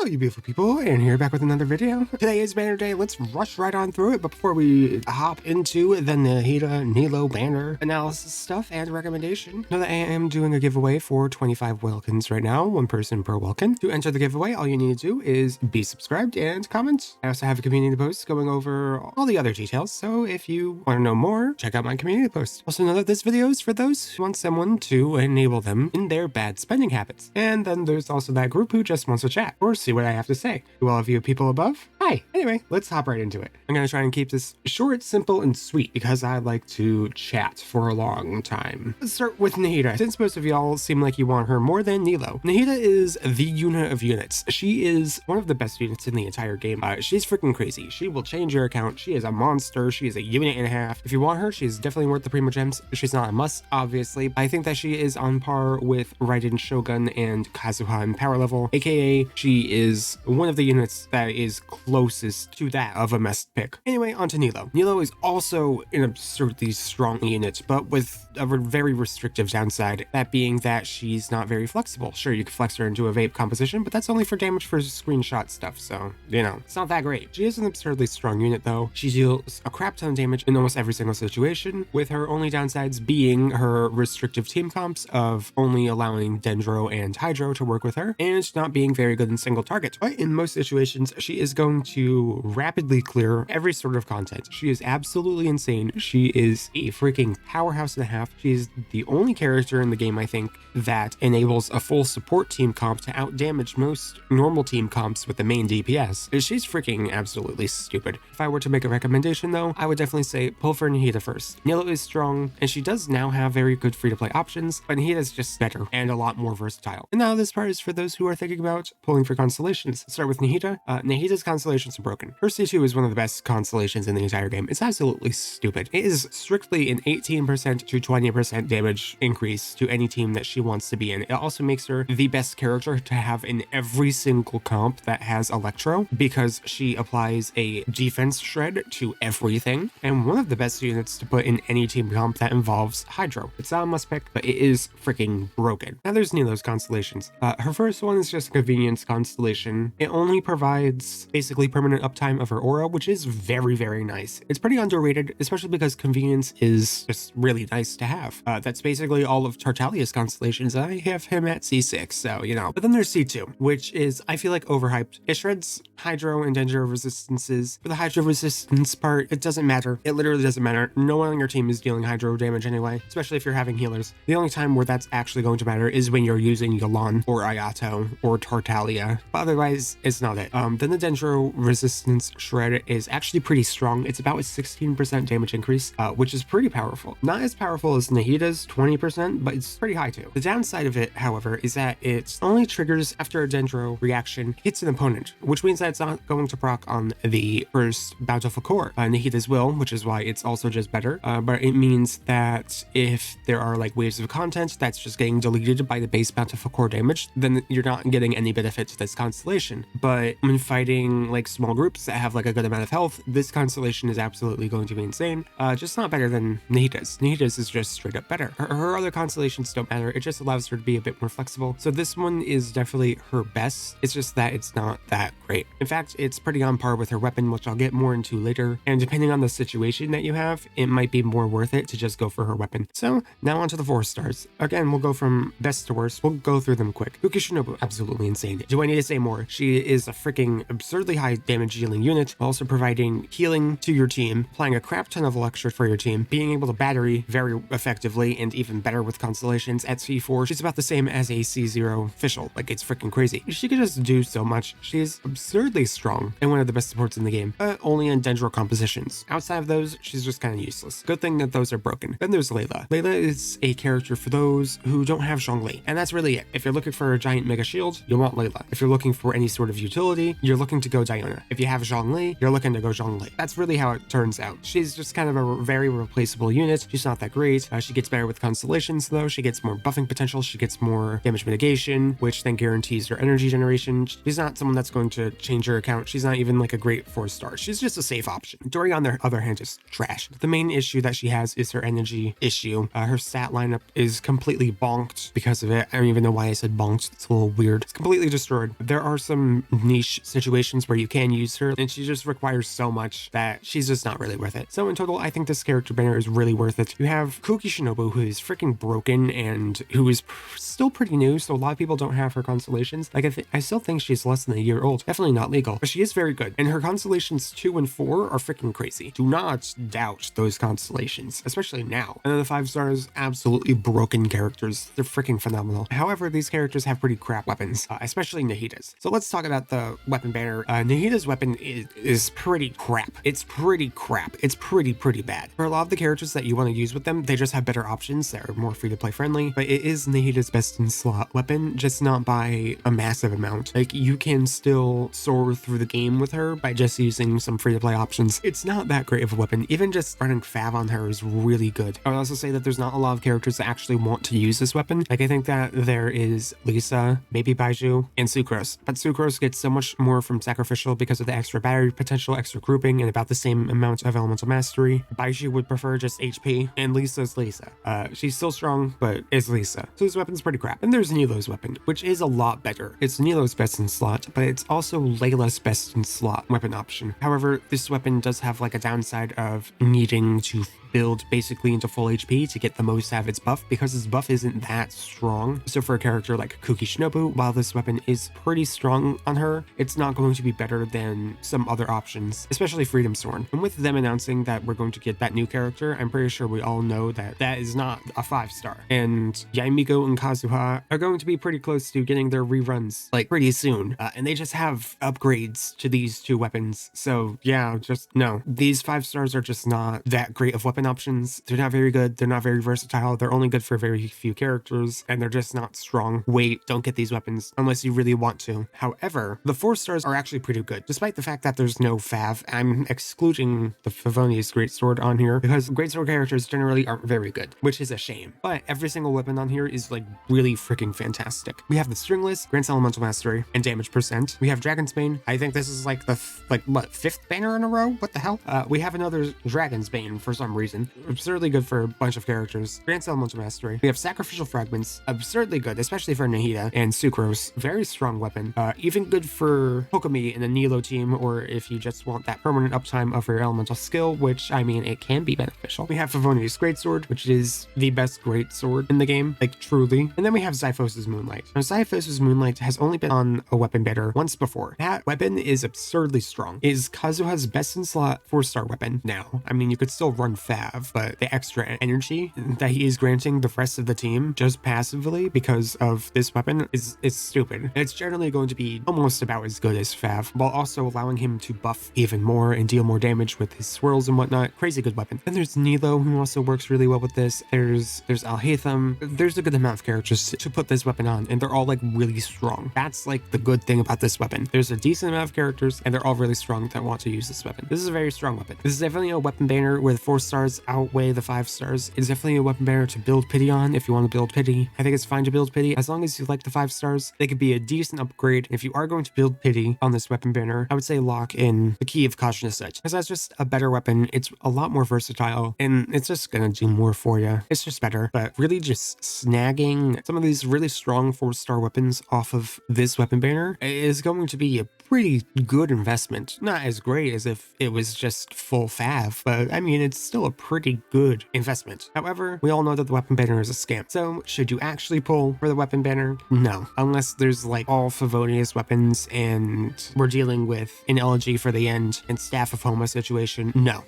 you beautiful people, and here back with another video. Today is banner day. Let's rush right on through it. But before we hop into the Nahida Nilou banner analysis stuff and recommendation, know that I am doing a giveaway for 25 Welkins right now, one person per Welkin. To enter the giveaway, all you need to do is be subscribed and comment. I also have a community post going over all the other details, so if you want to know more, check out my community post. Also know that this video is for those who want someone to enable them in their bad spending habits. And then there's also that group who just wants to chat or see what I have to say. To all of you people above, hi. Anyway, let's hop right into it. I'm going to try and keep this short, simple, and sweet because I like to chat for a long time. Let's start with Nahida. Since most of y'all seem like you want her more than Nilou, Nahida is the unit of units. She is one of the best units in the entire game. She's freaking crazy. She will change your account. She is a monster. She is a unit and a half. If you want her, she's definitely worth the Primo Gems. She's not a must, obviously. I think that she is on par with Raiden Shogun and Kazuha in power level, aka she is one of the units that is closest to that of a must pick. Anyway, on to Nilou. Nilou is also an absurdly strong unit, but with a very restrictive downside, that being that she's not very flexible. Sure, you can flex her into a vape composition, but that's only for damage for screenshot stuff, so, you know, it's not that great. She is an absurdly strong unit, though. She deals a crap ton of damage in almost every single situation, with her only downsides being her restrictive team comps of only allowing Dendro and Hydro to work with her, and not being very good in single target. But in most situations, she is going to rapidly clear every sort of content. She is absolutely insane. She is a freaking powerhouse and a half. She is the only character in the game, I think, that enables a full support team comp to outdamage most normal team comps with the main DPS. She's freaking absolutely stupid. If I were to make a recommendation though, I would definitely say pull for Nahida first. Nilou is strong, and she does now have very good free-to-play options, but Nahida is just better and a lot more versatile. And now this part is for those who are thinking about pulling for constellations. Let's start with Nahida. Nahida's constellations are broken. Her C2 is one of the best constellations in the entire game. It's absolutely stupid. It is strictly an 18% to 20% damage increase to any team that she wants to be in. It also makes her the best character to have in every single comp that has Electro, because she applies a defense shred to everything, and one of the best units to put in any team comp that involves Hydro. It's not a must pick, but it is freaking broken. Now there's Nilou's constellations. Her first one is just a convenience constellation. It only provides basically permanent uptime of her aura, which is very nice. It's pretty underrated, especially because convenience is just really nice to have. That's basically all of Tartalia's constellations. I have him at C6, so you know. But then there's C2, which is, I feel like, overhyped. It shreds Hydro and Dendro resistances. For the Hydro resistance part, it doesn't matter. It literally doesn't matter. No one on your team is dealing Hydro damage anyway, especially if you're having healers. The only time where that's actually going to matter is when you're using Yelan or Ayato or Tartaglia, but otherwise it's not it. Then the Dendro resistance shred is actually pretty strong. It's about a 16% damage increase, which is pretty powerful. Not as powerful as Nahida's 20%, but it's pretty high too. The downside of it, however, is that it only triggers after a Dendro reaction hits an opponent, which means that it's not going to proc on the first Bountiful Core. Nahida's will, which is why it's also just better, but it means that if there are like waves of content that's just getting deleted by the base Bountiful Core damage, then you're not getting any benefit to this constellation. But when fighting like small groups that have like a good amount of health, this constellation is absolutely going to be insane. Just not better than Nahida's. Nahida's is just straight up better. Her other constellations don't matter. It just allows her to be a bit more flexible. So this one is definitely her best. It's just that it's not that great. In fact, it's pretty on par with her weapon, which I'll get more into later. And depending on the situation that you have, it might be more worth it to just go for her weapon. So now onto the 4 stars. Again, we'll go from best to worst. We'll go through them quick. Kuki Shinobu, absolutely insane. Do I need to say more? She is a freaking absurdly high damage dealing unit, also providing healing to your team, applying a crap ton of Electro for your team, being able to battery very effectively and even better with constellations. At C4, she's about the same as a C0 official. Like, it's freaking crazy. She could just do so much. She's absurdly strong and one of the best supports in the game, but only in Dendro compositions. Outside of those, she's just kind of useless. Good thing that those are broken. Then there's Layla. Layla is a character for those who don't have Zhongli, and that's really it. If you're looking for a giant mega shield, you'll want Layla. If you're looking for any sort of utility, you're looking to go Diona. If you have Zhongli, you're looking to go Zhongli. That's really how it turns out. She's just kind of a very replaceable unit. She's not that great. She gets better with Constellations though. She gets more buffing potential. She gets more damage mitigation, which then guarantees her energy generation. She's not someone that's going to change her account. She's not even like a great 4-star. She's just a safe option. Dori, on the other hand, is trash. The main issue that she has is her energy issue. Her stat lineup is completely bonked because of it. I don't even know why I said bonked. It's a little weird. It's completely destroyed. There are some niche situations where you can use her, and she just requires so much that she's just not really worth it. So in total, I think this character banner is really worth it. You have Kuki Shinobu, who is freaking broken and who is still pretty new, so a lot of people don't have her constellations. Like, I still think she's less than a year old. Definitely not legal, but she is very good. And her constellations 2 and 4 are freaking crazy. Do not doubt those constellations, especially now. And then the 5 stars, absolutely broken characters. They're freaking phenomenal. However, these characters have pretty crap weapons, especially Nahida's. So let's talk about the weapon banner. Nahida's weapon is pretty crap. It's pretty crap. It's pretty bad. For a lot of the characters that you want to use with them, they just have better options that are more free-to-play friendly, but it is Nahida's best in slot weapon, just not by a massive amount. Like, you can still soar through the game with her by just using some free-to-play options. It's not that great of a weapon. Even just running Fav on her is really good. I would also say that there's not a lot of characters that actually want to use this weapon. Like, I think that there is Lisa, maybe Baiju, and Sucrose. But Sucrose gets so much more from Sacrificial because of the extra battery potential, extra grouping, and about the same amount of elemental mastery. Baiju would prefer just HP, and Lisa's Lisa. She's still strong, but is Lisa. So this weapon's pretty crap. And there's Nilou's weapon, which is a lot better. It's Nilou's best in slot, but it's also Layla's best in slot weapon option. However, this weapon does have like a downside of needing to build basically into full HP to get the most out of its buff, because its buff isn't that strong. So for a character like Kuki Shinobu, while this weapon is pretty strong on her, it's not going to be better than some other options, especially Freedom Sworn. And with them announcing that we're going to get that new character, I'm pretty sure we all know that that is not a 5-star. And Yaimiko and Kazuha are going to be pretty close to getting their reruns like pretty soon. And they just have upgrades to these 2 weapons. So yeah, just no. These 5 stars are just not that great of weapon options. They're not very good. They're not very versatile. They're only good for very few characters, and they're just not strong. Wait, don't get these weapons unless you really want to. However, the 4 stars are actually pretty good, despite the fact that there's no Fav. I'm excluding the Favonius Greatsword on here because Greatsword characters generally aren't very good, which is a shame. But every single weapon on here is like really freaking fantastic. We have the Stringless, grants elemental mastery and damage percent. We have Dragon's Bane. I think this is like the 5th banner in a row. What the hell? We have another Dragon's Bane for some reason. Absurdly good for a bunch of characters. Grants elemental mastery. We have Sacrificial Fragments. Absurdly good, especially for Nahida and Sucrose. Very strong weapon. Even good for Kokomi in a Nilou team, or if you just want that permanent uptime of your elemental skill, which, I mean, it can be beneficial. We have Favonius Greatsword, which is the best greatsword in the game, like truly. And then we have Xiphos Moonlight. Now, Xiphos Moonlight has only been on a weapon banner once before. That weapon is absurdly strong. It is Kazuha's best in slot 4-star weapon now. I mean, you could still run Fav, but the extra energy that he is granting the rest of the team just passively because of this weapon is stupid. It's generally going to be almost about as good as Fav, while also allowing him to buff even more and deal more damage with his swirls and whatnot. Crazy good weapon. Then there's Nilou, who also works really well with this. There's Alhaitham. There's a good amount of characters to put this weapon on, and they're all like really strong. That's like the good thing about this weapon. There's a decent amount of characters, and they're all really strong that want to use this weapon. This is a very strong weapon. This is definitely a weapon banner where the 4 stars outweigh the 5 stars. It's definitely a weapon banner to build pity on if you want to build pity. I think it's fine to build pity as long as you like the 5 stars. They could be a decent upgrade. If you are going to build pity on this weapon banner, I would say lock in the key of Khaj-Nisut, because that's just a better weapon. It's a lot more versatile, and it's just gonna do more for you. It's just better. But really, just snagging some of these really strong 4-star weapons off of this weapon banner is going to be a pretty good investment. Not as great as if it was just full Fav, but I mean, it's still a pretty good investment. However, we all know that the weapon banner is a scam. So should you actually pull for the weapon banner? No, unless there's like all Favonius weapons and we're dealing with an elegy for the end and Staff of Homa situation. No,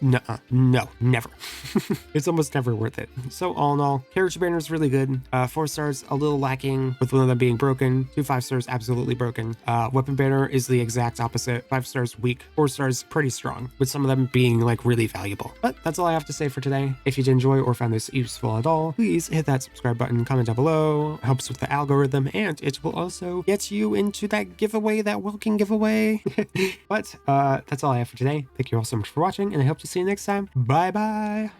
never. It's almost never worth it. So all in all, character banner is really good. 4 stars a little lacking, with one of them being broken. 2 5 stars absolutely broken. Weapon banner is the exact opposite. 5 stars weak, 4 stars pretty strong, with some of them being like really valuable. But that's all I have to say for today. If you did enjoy or found this useful at all, please hit that subscribe button, comment down below. It helps with the algorithm, and it will also get you into that giveaway, that Wilkin giveaway. Sorry. But that's all I have for today. Thank you all so much for watching, and I hope to see you next time. Bye bye.